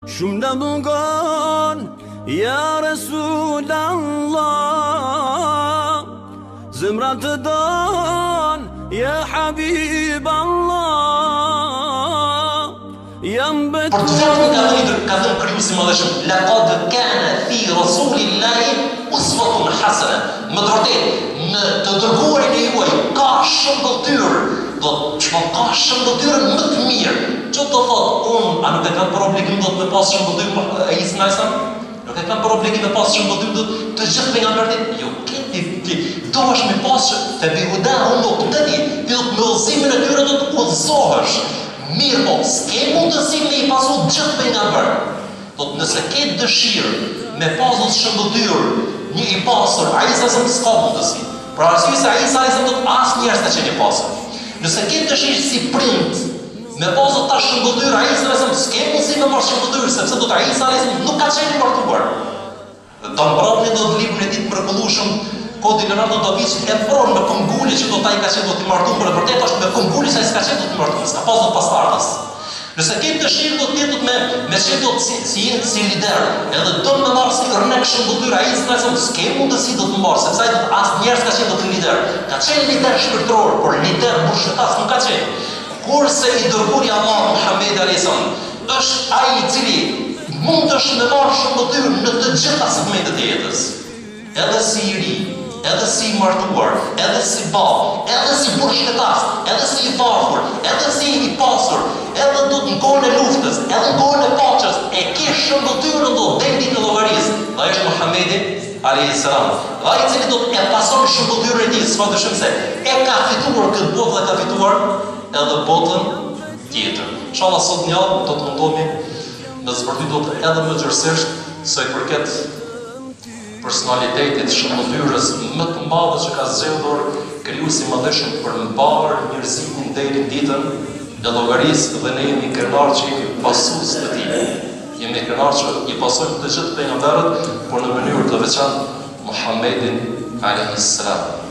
Shumë në mungon, ja Resul Allah, zemra të don, ja Habib Allah, jam betu. Për të vetëm ka thënë Krijuesi i Madhëshëm, laqad kana fi rasulillahi uswatun hasana. Më vërtet, në të dërguarin e juaj ka shëmbëtyr, do të ka shëmbëtyrën më të mirë. Që të thotë unë, a nuk e kam për obligim do të me pas shëmbëtyr e Isa Najsan? Nuk e kam për obligim me pas shëmbëtyr të gjithë pejgamberët? Jo, ti do është me pas të bihuda unë nuk të ti do të me udhëzimin e tyre do të udhëzohesh. Mirë po, s'ke mundësi me i pasu gjithë pejgamber. Do të nëse ke dëshirë me pasu shëmbëtyr një i pasur, a Isa Najsan s'ka mundësi. Pra arsye se Isa Najsan do të asë njerës të qenë i pasur. Nëse ke dëshirë si prind me pasur ta shëmbëtyr, a Isa Najsan s'ke mundësi me pas shëmbëtyr, sepse do të Isa Najsan nuk ka qenë i martuar. Do në brapni do të librin e ditë mrekullueshëm, Kodi Leonardo da Vinci e pron me këmbguli që do taj ka qenë do t'i martuar, për e vërtet është me këmbguli sa i s'ka qenë do t'i martuar, s'ka pas do pasardhës. Nëse ke dëshirë do t'jetë me qenë do si lider, edhe do me marrë si rënek shëmbëtyr, a Isa Najsan s'ke mundësi do të marrë, sepse ai as njerëz ka qenë do të lider. Ka qenë lider shpirtëror, por lider mbështetas nuk ka qenë. Kurse i dërguari Allah Muhamedi alayhis salam është ai i cili mund të marrë shëmbëtyr në të gjitha segmentet e jetës. Edhe si i ri, edhe si i martuar, edhe si bab, edhe si mbështetas, edhe si i varfër, edhe si i pasur, edhe do të në kohën e luftës, edhe në kohën e paqes, e ke shëmbëtyrën do të ditë në llogarisë. Ai është Muhamedi alayhis salam. Ai i cili do të e pason shëmbëtyrën e tij, s'padyshim se e ka fituar këtë botë dhe ka fituar edhe botën tjetër. Inshallah sot një javë do të mundohemi në zbërthyer edhe më gjerësisht sa i përket personalitetit shëmbëtyrës më të madhe që ka zgjedhur Krijuesi i Madhëshëm për mbar njerëzimin deri në ditën e llogarisë dhe ne jemi krenar që jemi pasues të tij. Jemi krenar që i pasojmë të gjithë pejgamberët, por në mënyrë të veçantë Muhammedin alayhis salam.